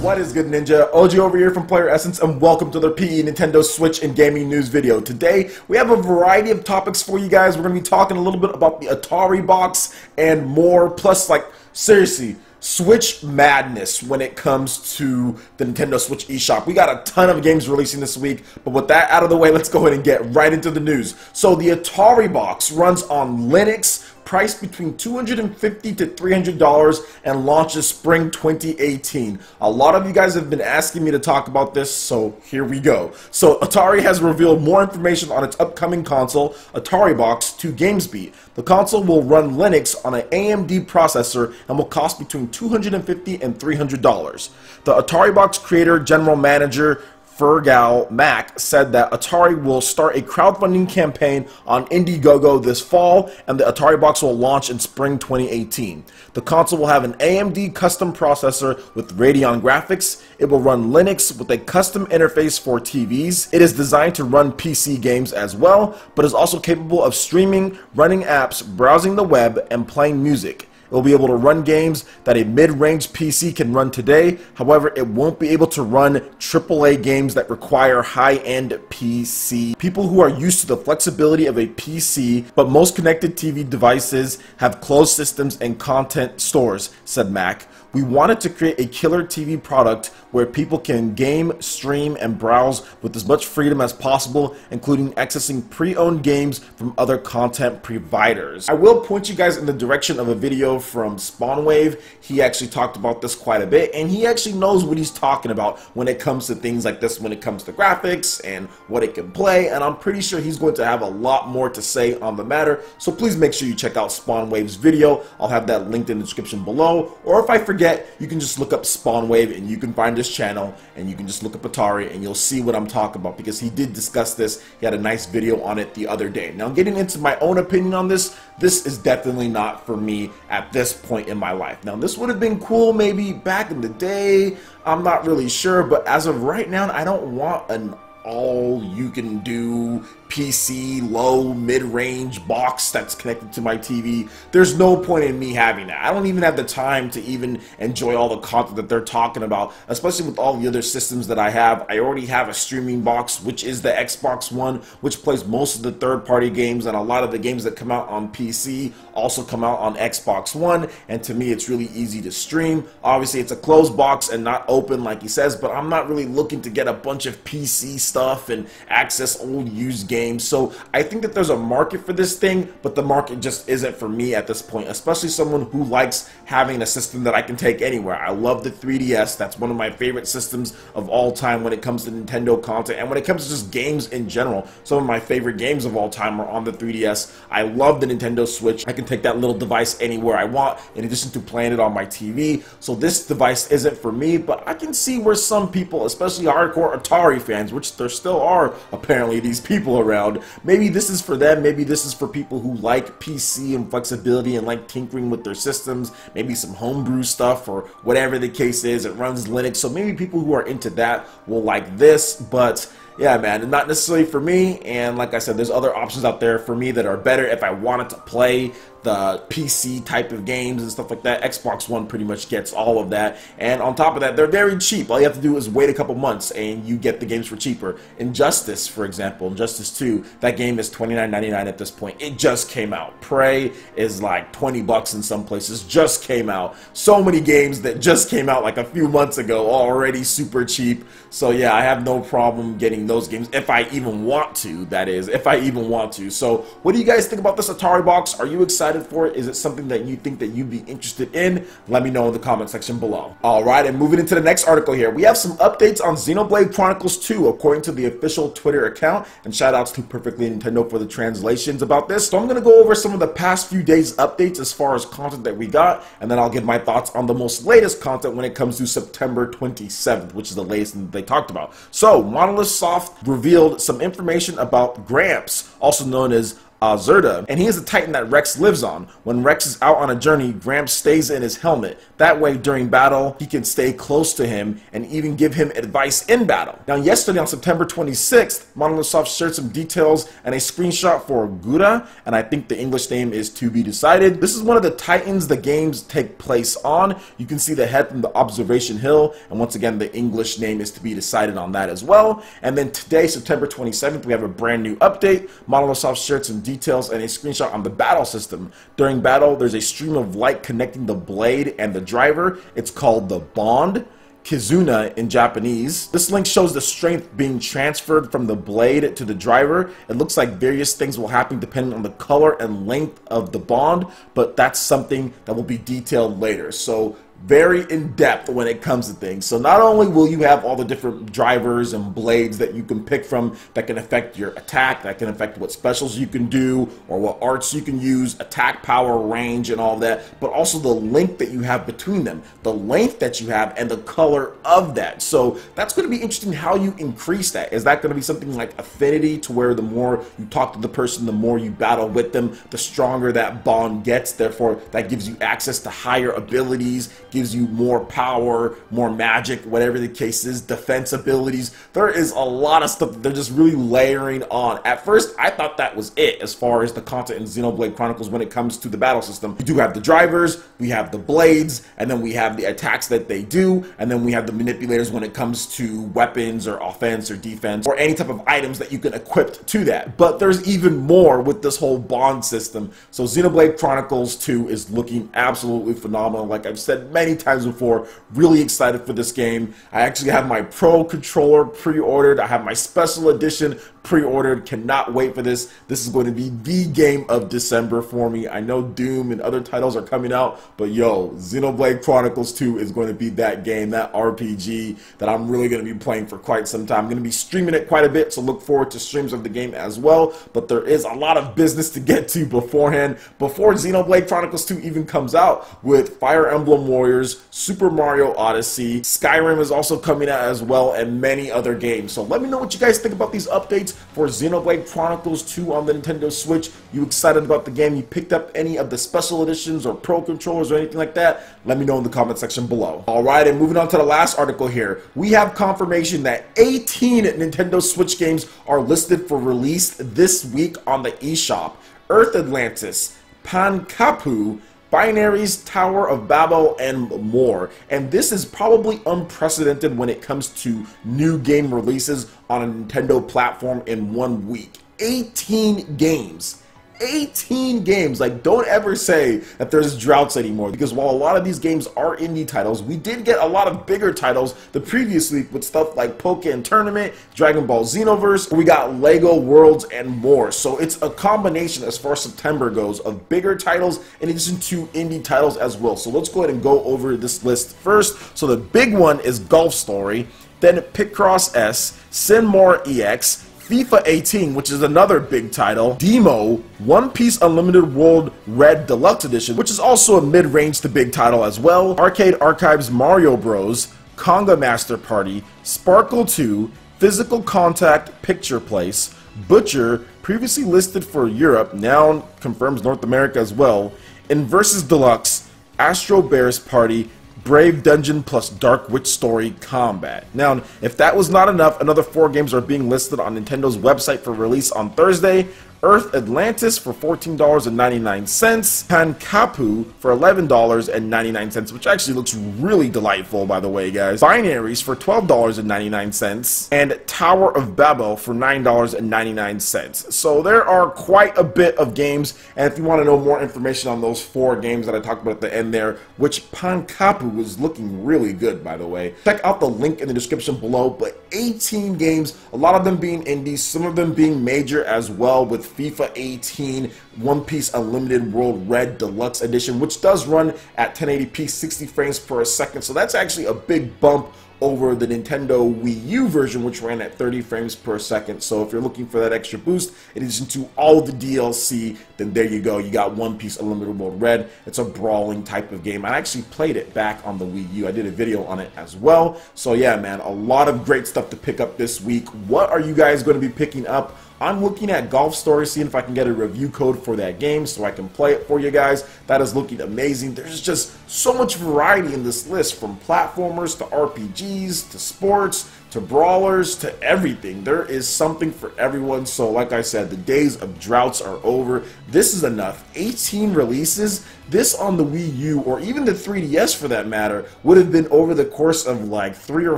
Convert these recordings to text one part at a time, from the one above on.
What is good, Ninja? OG over here from PlayerEssence, and welcome to the PE Nintendo Switch and Gaming News video. Today, we have a variety of topics for you guys. We're going to be talking a little bit about the Ataribox and more, plus, like, seriously, Switch madness when it comes to the Nintendo Switch eShop. We got a ton of games releasing this week, but with that out of the way, let's go ahead and get right into the news. So the Ataribox runs on Linux, priced between $250 to $300, and launches spring 2018. A lot of you guys have been asking me to talk about this, so here we go. So Atari has revealed more information on its upcoming console, Ataribox, to GamesBeat. The console will run Linux on an AMD processor and will cost between $250 and $300. The Ataribox creator, general manager, Fergal Mac said that Atari will start a crowdfunding campaign on Indiegogo this fall, and the Ataribox will launch in spring 2018. The console will have an AMD custom processor with Radeon graphics. It will run Linux with a custom interface for TVs. It is designed to run PC games as well, but is also capable of streaming, running apps, browsing the web, and playing music. It will be able to run games that a mid-range PC can run today. However, it won't be able to run AAA games that require high-end PC. People who are used to the flexibility of a PC, but most connected TV devices have closed systems and content stores, said Mac. We wanted to create a killer TV product where people can game, stream, and browse with as much freedom as possible, including accessing pre-owned games from other content providers. I will point you guys in the direction of a video from Spawnwave. He actually talked about this quite a bit, and he actually knows what he's talking about when it comes to things like this, when it comes to graphics and what it can play, and I'm pretty sure he's going to have a lot more to say on the matter, so please make sure you check out Spawnwave's video. I'll have that linked in the description below, or if I forget, you can just look up Spawnwave and you can find his channel, and you can just look up Atari and you'll see what I'm talking about, because he did discuss this. He had a nice video on it the other day. Now, getting into my own opinion on this is definitely not for me at this point in my life. Now, this would have been cool maybe back in the day, I'm not really sure, but as of right now, I don't want an all-you-can-do PC low mid-range box that's connected to my TV. There's no point in me having that. I don't even have the time to even enjoy all the content that they're talking about, especially with all the other systems that I have. I already have a streaming box, which is the Xbox One, which plays most of the third-party games, and a lot of the games that come out on PC also come out on Xbox One, and to me it's really easy to stream. Obviously it's a closed box and not open like he says, but I'm not really looking to get a bunch of PC stuff and access old used games. So I think that there's a market for this thing, but the market just isn't for me at this point, especially someone who likes having a system that I can take anywhere. I love the 3DS. That's one of my favorite systems of all time when it comes to Nintendo content, and when it comes to just games in general. Some of my favorite games of all time are on the 3DS. I love the Nintendo Switch. I can take that little device anywhere I want, in addition to playing it on my TV. So this device isn't for me, but I can see where some people, especially hardcore Atari fans, which there still are apparently these people around, maybe this is for them. Maybe this is for people who like PC and flexibility and like tinkering with their systems, maybe some homebrew stuff or whatever the case is. It runs Linux, so maybe people who are into that will like this, but yeah, man, not necessarily for me. And like I said, there's other options out there for me that are better if I wanted to play the PC type of games and stuff like that. Xbox One pretty much gets all of that, and on top of that, they're very cheap. All you have to do is wait a couple months and you get the games for cheaper. Injustice, for example, Injustice 2, that game is $29.99 at this point. It just came out. Prey is like 20 bucks in some places, just came out. So many games that just came out like a few months ago, already super cheap. So yeah, I have no problem getting those games if I even want to, that is, if I even want to. So what do you guys think about this Ataribox? Are you excited for it? Is it something that you think that you'd be interested in? Let me know in the comment section below. Alright, and moving into the next article here, we have some updates on Xenoblade Chronicles 2 according to the official Twitter account, and shout outs to Perfectly Nintendo for the translations about this. So I'm going to go over some of the past few days updates as far as content that we got, and then I'll give my thoughts on the most latest content when it comes to September 27th, which is the latest that they talked about. So Monolith Soft revealed some information about Gramps, also known as Azurda, and he is a Titan that Rex lives on. When Rex is out on a journey, Gramps stays in his helmet. That way, during battle, he can stay close to him and even give him advice in battle. Now, yesterday on September 26th, Monolith Soft shared some details and a screenshot for Gura, and I think the English name is to be decided. This is one of the Titans the games take place on. You can see the head from the observation hill, and once again, the English name is to be decided on that as well. And then today, September 27th, we have a brand new update. Monolith Soft shared some details and a screenshot on the battle system. During battle, there's a stream of light connecting the blade and the driver. It's called the Bond, Kizuna in Japanese. This link shows the strength being transferred from the blade to the driver. It looks like various things will happen depending on the color and length of the bond, but that's something that will be detailed later. So very in-depth when it comes to things. So not only will you have all the different drivers and blades that you can pick from that can affect your attack, that can affect what specials you can do or what arts you can use, attack power, range, and all that, but also the link that you have between them, the length that you have, and the color of that. So that's going to be interesting how you increase that. Is that going to be something like affinity, to where the more you talk to the person, the more you battle with them, the stronger that bond gets, therefore that gives you access to higher abilities, gives you more power, more magic, whatever the case is, defense abilities. There is a lot of stuff that they're just really layering on. At first, I thought that was it as far as the content in Xenoblade Chronicles when it comes to the battle system. We do have the drivers, we have the blades, and then we have the attacks that they do, and then we have the manipulators when it comes to weapons or offense or defense or any type of items that you can equip to that. But there's even more with this whole bond system. So Xenoblade Chronicles 2 is looking absolutely phenomenal. Like I've said many times before, really excited for this game. I actually have my Pro controller pre-ordered. I have my special edition pre-ordered. Cannot wait for this. This is going to be the game of December for me. I know Doom and other titles are coming out, but yo, Xenoblade Chronicles 2 is going to be that game, that RPG that I'm really going to be playing for quite some time. I'm going to be streaming it quite a bit, so look forward to streams of the game as well. But there is a lot of business to get to beforehand, before Xenoblade Chronicles 2 even comes out, with Fire Emblem Warriors, Super Mario Odyssey, Skyrim is also coming out as well, and many other games. So let me know what you guys think about these updates for Xenoblade Chronicles 2 on the Nintendo Switch. You excited about the game? You picked up any of the special editions or Pro controllers or anything like that? Let me know in the comment section below. Alright, and moving on to the last article here. We have confirmation that 18 Nintendo Switch games are listed for release this week on the eShop. Earth Atlantis, Pankapu, Binaries, Tower of Babel, and more. And this is probably unprecedented when it comes to new game releases on a Nintendo platform in 1 week. 18 games. 18 games. Like, don't ever say that there's droughts anymore, because while a lot of these games are indie titles, we did get a lot of bigger titles the previous week with stuff like Pokken Tournament, Dragon Ball Xenoverse, we got Lego Worlds, and more. So it's a combination as far as September goes of bigger titles in addition to indie titles as well. So let's go ahead and go over this list first. So the big one is Golf Story, then Picross S, Sinmore EX, FIFA 18, which is another big title, Demo, One Piece Unlimited World Red Deluxe Edition, which is also a mid-range to big title as well, Arcade Archives Mario Bros, Conga Master Party, Sparkle 2, Physical Contact Picture Place, Butcher, previously listed for Europe, now confirms North America as well, Inversus Deluxe, Astro Bears Party, Brave Dungeon plus Dark Witch Story Combat. Now, if that was not enough, another 4 games are being listed on Nintendo's website for release on Thursday. Earth Atlantis for $14.99, Pankapu for $11.99, which actually looks really delightful, by the way, guys. Binaries for $12.99, and Tower of Babel for $9.99. So there are quite a bit of games, and if you want to know more information on those 4 games that I talked about at the end there, which Pankapu was looking really good, by the way, check out the link in the description below. But 18 games, a lot of them being indies, some of them being major as well, with FIFA 18, One Piece Unlimited World Red Deluxe Edition, which does run at 1080p 60 frames per second. So that's actually a big bump over the Nintendo Wii U version, which ran at 30 frames per second. So if you're looking for that extra boost, in addition to all the DLC, then there you go. You got One Piece Unlimited World Red. It's a brawling type of game. I actually played it back on the Wii U. I did a video on it as well. So yeah, man, a lot of great stuff to pick up this week. What are you guys going to be picking up I'm looking at Golf Story, seeing if I can get a review code for that game so I can play it for you guys. That is looking amazing. There's just so much variety in this list, from platformers to RPGs to sports to brawlers to everything. There is something for everyone. So like I said, the days of droughts are over. This is enough. 18 releases. This on the Wii U, or even the 3DS for that matter, would have been over the course of like 3 or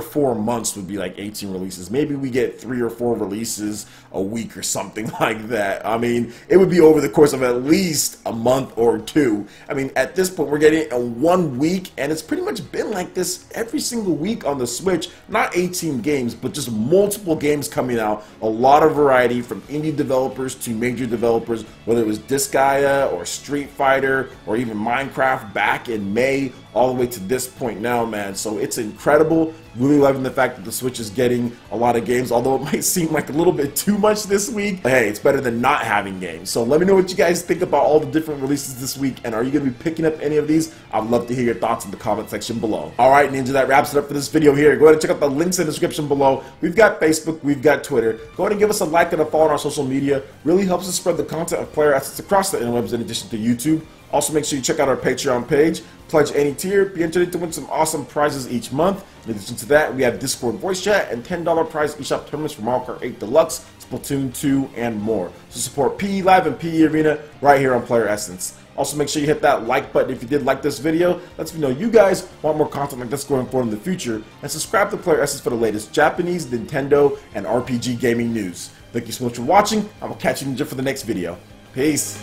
4 months, would be like 18 releases. Maybe we get 3 or 4 releases a week or something like that. I mean, it would be over the course of at least a month or 2. I mean, at this point, we're getting it in 1 week, and it's pretty much been like this every single week on the Switch. Not 18 games, but just multiple games coming out. A lot of variety, from indie developers to major developers, whether it was Disgaea or Street Fighter or even Minecraft back in May, all the way to this point now, man. So it's incredible. Really loving the fact that the Switch is getting a lot of games, although it might seem like a little bit too much this week. But hey, it's better than not having games. So let me know what you guys think about all the different releases this week, and are you going to be picking up any of these? I'd love to hear your thoughts in the comment section below. Alright, Ninja, that wraps it up for this video here. Go ahead and check out the links in the description below. We've got Facebook, we've got Twitter. Go ahead and give us a like and a follow on our social media. Really helps us spread the content of PlayerEssence across the interwebs, in addition to YouTube. Also, make sure you check out our Patreon page. Pledge any tier, be entered to win some awesome prizes each month. In addition to that, we have Discord voice chat and $10 prize eShop tournaments for Mario Kart 8 Deluxe, Splatoon 2, and more. So support PE Live and PE Arena right here on PlayerEssence. Also, make sure you hit that like button if you did like this video. Lets me know you guys want more content like this going forward in the future. And subscribe to PlayerEssence for the latest Japanese, Nintendo, and RPG gaming news. Thank you so much for watching. I will catch you, Ninja, for the next video. Peace.